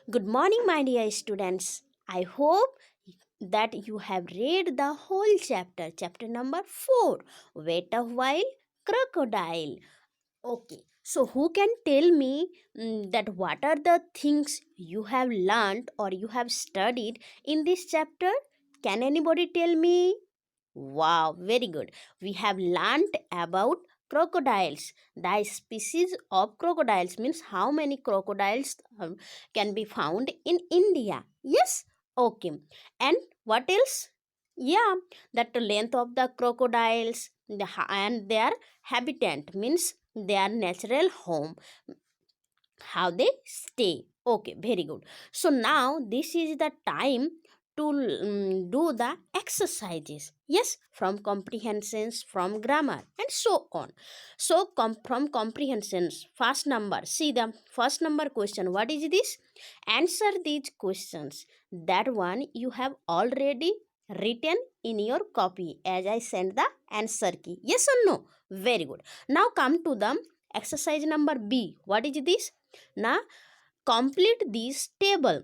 Good morning, my dear students. I hope that you have read the whole chapter number 4. Wait a while, crocodile. Okay, so who can tell me that what are the things you have learned or you have studied in this chapter? Can anybody tell me? Wow, very good. We have learned about crocodiles. The species of crocodiles means how many crocodiles can be found in India. Yes? Okay. And what else? Yeah, that the length of the crocodiles and their habitat means their natural home, how they stay. Okay, very good. So now this is the time to do the exercises. Yes, from comprehensions, from grammar, and so on. So from comprehensions, first number, see the first number question. What is this? Answer these questions. That one you have already written in your copy as I send the answer key. Yes or no? Very good. Now come to the exercise number B. What is this? Now complete this table.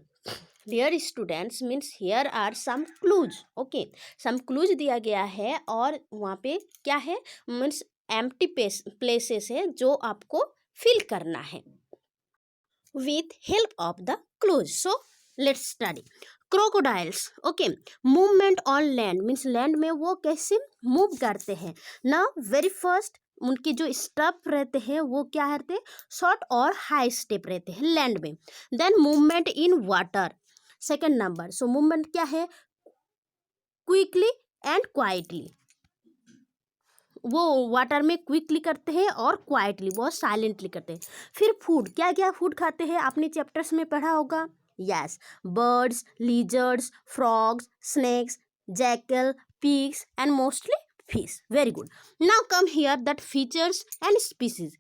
Dear students, means here are some clues. Okay, some clues दिया गया है और वहाँ पे क्या है means empty places है जो आपको फिल करना है with help of the clues. So let's study. Crocodiles. Okay, movement on land means land में वो कैसे मूव करते हैं ना. वेरी फर्स्ट उनके जो स्टेप रहते हैं वो क्या रहते हैं, शॉर्ट और हाई स्टेप रहते हैं लैंड में. Then movement in water, second number. So movement क्या है, क्विकली एंड क्वाइटली. वो वाटर में क्विकली करते हैं और क्वाइटली बहुत साइलेंटली करते हैं. फिर फूड, क्या क्या फूड खाते हैं आपने चैप्टर्स में पढ़ा होगा. Yes, birds, lizards, frogs, snakes, jackal, pigs and mostly fish. Very good. Now come here that features and species.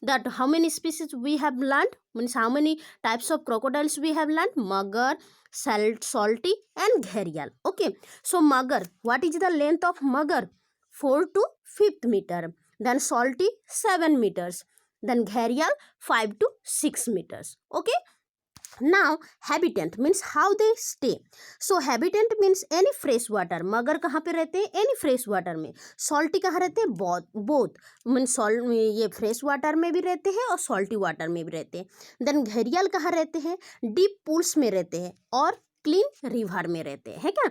That how many species we have learned, means how many types of crocodiles we have learned. Mugger, salty and gharial. Okay, so mugger, what is the length of mugger? 4 to 5 meter. Then salty 7 meters. Then gharial 5 to 6 meters. Okay, now habitat means how they stay. So habitat means any fresh water. मगर कहाँ पे रहते हैं, any fresh water में. salty कहाँ रहते हैं, both means salt, ये fresh water में भी रहते हैं और salty water में भी रहते हैं. then घड़ियाल कहाँ रहते हैं, deep pools में रहते हैं और क्लीन रिवर में रहते हैं, है क्या.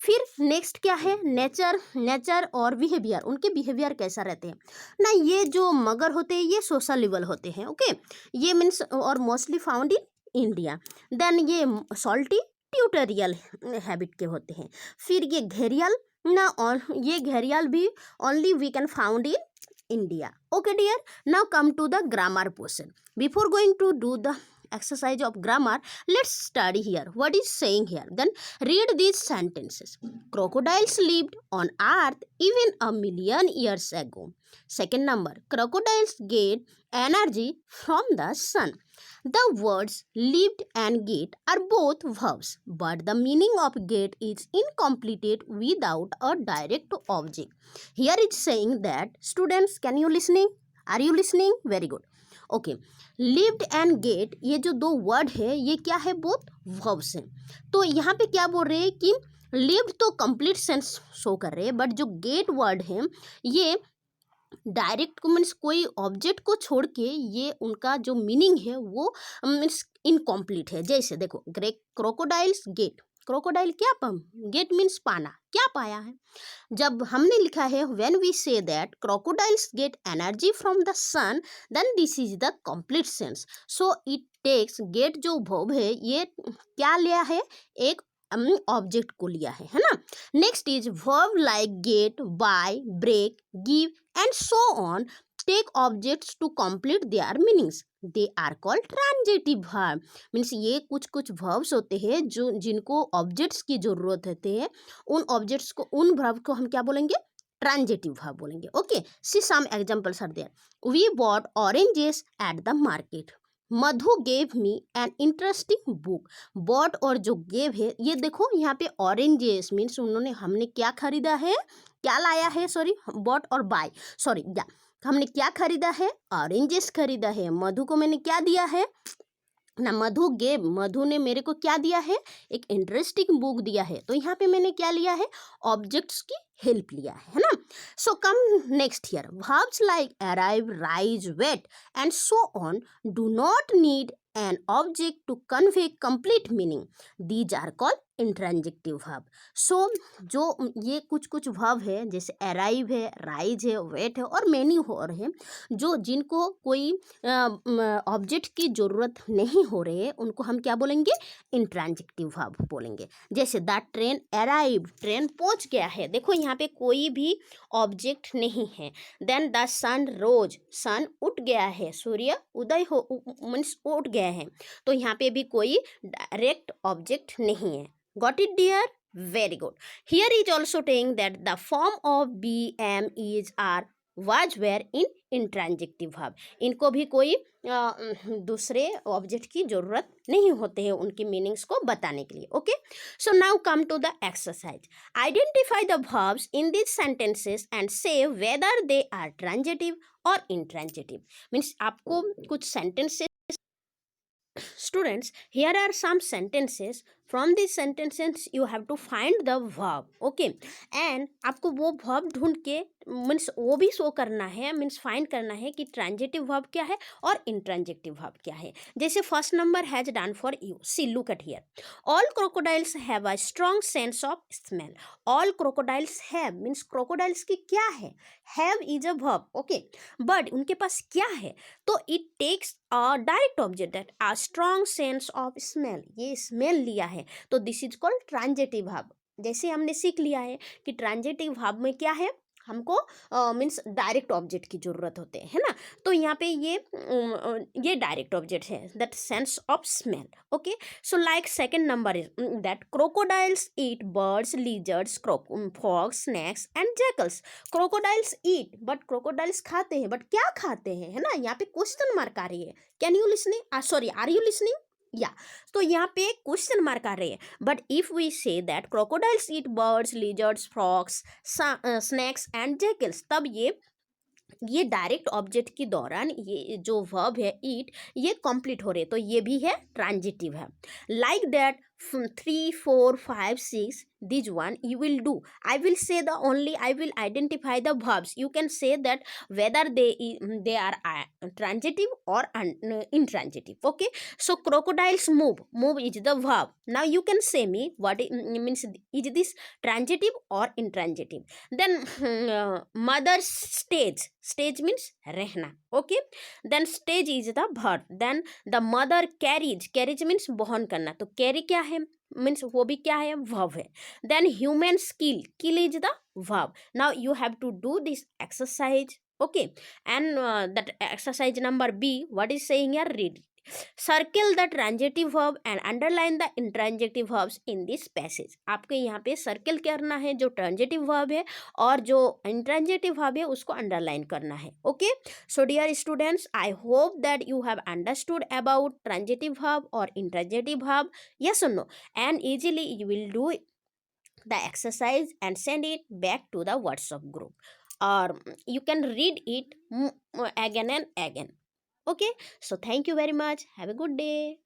फिर नेक्स्ट क्या है, नेचर और बिहेवियर. उनके बिहेवियर कैसा रहते हैं ना. ये जो मगर होते हैं ये सोशल लेवल होते हैं. ओके, ये मीन्स और mostly found in India. Then ये सॉल्टी ट्यूटोरियल हैबिट के होते हैं. फिर ये घेरियल ना, और ये घेरियल भी only we can found in India. Okay dear, now come to the grammar portion. Before going to do the exercise of grammar, let's study here what is saying here. Then read these sentences. Crocodiles lived on earth even a million years ago. Second number, crocodiles get energy from the sun. The words lived and get are both verbs, but the meaning of get is incomplete without a direct object. Here it's saying that, students, can you listening, are you listening? Very good. Okay, lived and get, ये जो दो word है ये क्या है, both verbs हैं. तो यहाँ पे क्या बोल रहे हैं कि लिव्ड तो कंप्लीट सेंस शो कर रहे हैं, बट जो गेट वर्ड है ये डायरेक्ट मीन्स कोई ऑब्जेक्ट को छोड़ के ये उनका जो मीनिंग है वो मीन्स इनकम्प्लीट है. जैसे देखो, क्रोकोडाइल्स गेट, क्रोकोडाइल क्या गेट मीन्स पाना, क्या पाया है. जब हमने लिखा है when we say that crocodiles get energy from the sun, then this is the complete sense. So it takes, get जो वर्ब है ये क्या लिया है, एक ऑब्जेक्ट को लिया है ना. Next is verb like get, buy, break, give and so on take objects to complete their meanings. They are called transitive verb. Means ये कुछ वर्ब्स होते हैं जो जिनको ऑब्जेक्ट्स की जरूरत होती है, उन ऑब्जेक्ट्स को, उन वर्ब को हम क्या बोलेंगे, ट्रांजिटिव वर्ब बोलेंगे. Okay, see some examples are there. We bought oranges at the market. Madhu gave me an interesting book. Bought और जो गेव है, ये देखो यहाँ पे ऑरेंजेस मीन्स उन्होंने, हमने क्या खरीदा है, क्या लाया है, सॉरी, बॉट और बाय, सॉरी, या हमने क्या खरीदा है, ऑरेंजेस खरीदा है. मधु को मैंने क्या दिया है, ना मधु गेव, मधु ने मेरे को क्या दिया है, एक इंटरेस्टिंग बुक दिया है। तो यहाँ पे मैंने क्या लिया है, ऑब्जेक्ट्स की हेल्प लिया है ना। So come next here, verbs like arrive, rise, wait and so on do not need an object to convey complete meaning, these are called intransitive verb. So जो ये कुछ कुछ वर्ब है, जैसे अराइव है, राइज है, वेट है और मेनी और है, जो जिनको कोई ऑब्जेक्ट की ज़रूरत नहीं हो रही है, उनको हम क्या बोलेंगे, इंट्रांजेक्टिव वर्ब बोलेंगे। जैसे द ट्रेन अराइव, ट्रेन पहुंच गया है, देखो यहाँ पे कोई भी ऑब्जेक्ट नहीं है। देन द सन रोज, सन उठ गया है, सूर्य उदय हो मीन्स उठ गया है, तो यहाँ पे भी कोई डायरेक्ट ऑब्जेक्ट नहीं है। Got it dear, very good. Here is also telling that the form of be am is are was were in intransitive verb, इनको भी कोई दूसरे ऑब्जेक्ट की जरूरत नहीं होते हैं उनकी मीनिंग्स को बताने के लिए। Okay, so now come to the exercise. Identify the verbs in this sentences and say whether they are transitive और इंट्रांजेटिव। मीन्स आपको कुछ sentences, students, here are some sentences. From these sentences you have to find the verb. Okay, and आपको वो verb ढूंढ के means वो भी show करना है, मीन्स फाइंड करना है कि ट्रांजेटिव वर्ब क्या है और इंट्रांजेक्टिव वर्ब क्या है। जैसे first number has done for you, see look at here, all crocodiles have a strong sense of smell. All crocodiles have means crocodiles की क्या है, have is a verb, okay, but उनके पास क्या है, तो it takes a direct object that a strong sense of smell, ये smell लिया है, तो this is called transitive verb. जैसे हमने सीख लिया है कि ट्रांजेटिव वर्ब में क्या है, हमको मीन्स डायरेक्ट ऑब्जेक्ट की जरूरत होते है ना, तो यहाँ पे ये डायरेक्ट ऑब्जेक्ट है, that sense of smell. Okay, so like second number is that crocodiles eat birds, lizards, frogs, snakes and jackals. Crocodiles eat, but crocodiles खाते हैं, बट क्या खाते हैं, है ना, यहाँ पे क्वेश्चन मार्क आ रही है। Can you listening, sorry, are you listening, या, तो यहाँ पे क्वेश्चन मार्क आ रही है। But if we say that crocodiles eat birds, lizards, frogs, snakes and jackals, तब ये डायरेक्ट ऑब्जेक्ट के दौरान ये जो वर्ब है ईट, ये कंप्लीट हो रहे, तो ये भी है ट्रांजिटिव है। Like that 3, 4, 5, 6 this one you will do, I will say the only, I will identify the verbs, you can say that whether they are transitive or intransitive. Okay, so crocodiles move, move is the verb. Now you can say me what it means, is this transitive or intransitive? Then mother stage, stage means rehna, okay, then stage is the verb. Then the mother carries, carries means bohon karna, to carry क्या है, means वो भी क्या है, verb है। Then human skill, kill is the verb. Now you have to do this exercise, okay, and that exercise number B, what is saying here, read, circle the transitive verb and underline the intransitive verbs in this passage. आपके यहाँ पे circle करना है जो transitive verb है, और जो इंट्रांजेक्टिव verb है उसको अंडरलाइन करना है। Okay, so dear students, I hope that you have understood about transitive verb or intransitive verb, yes or no, and easily you will do the exercise and send it back to the WhatsApp group, or you can read it again and again. Okay, so thank you very much, have a good day.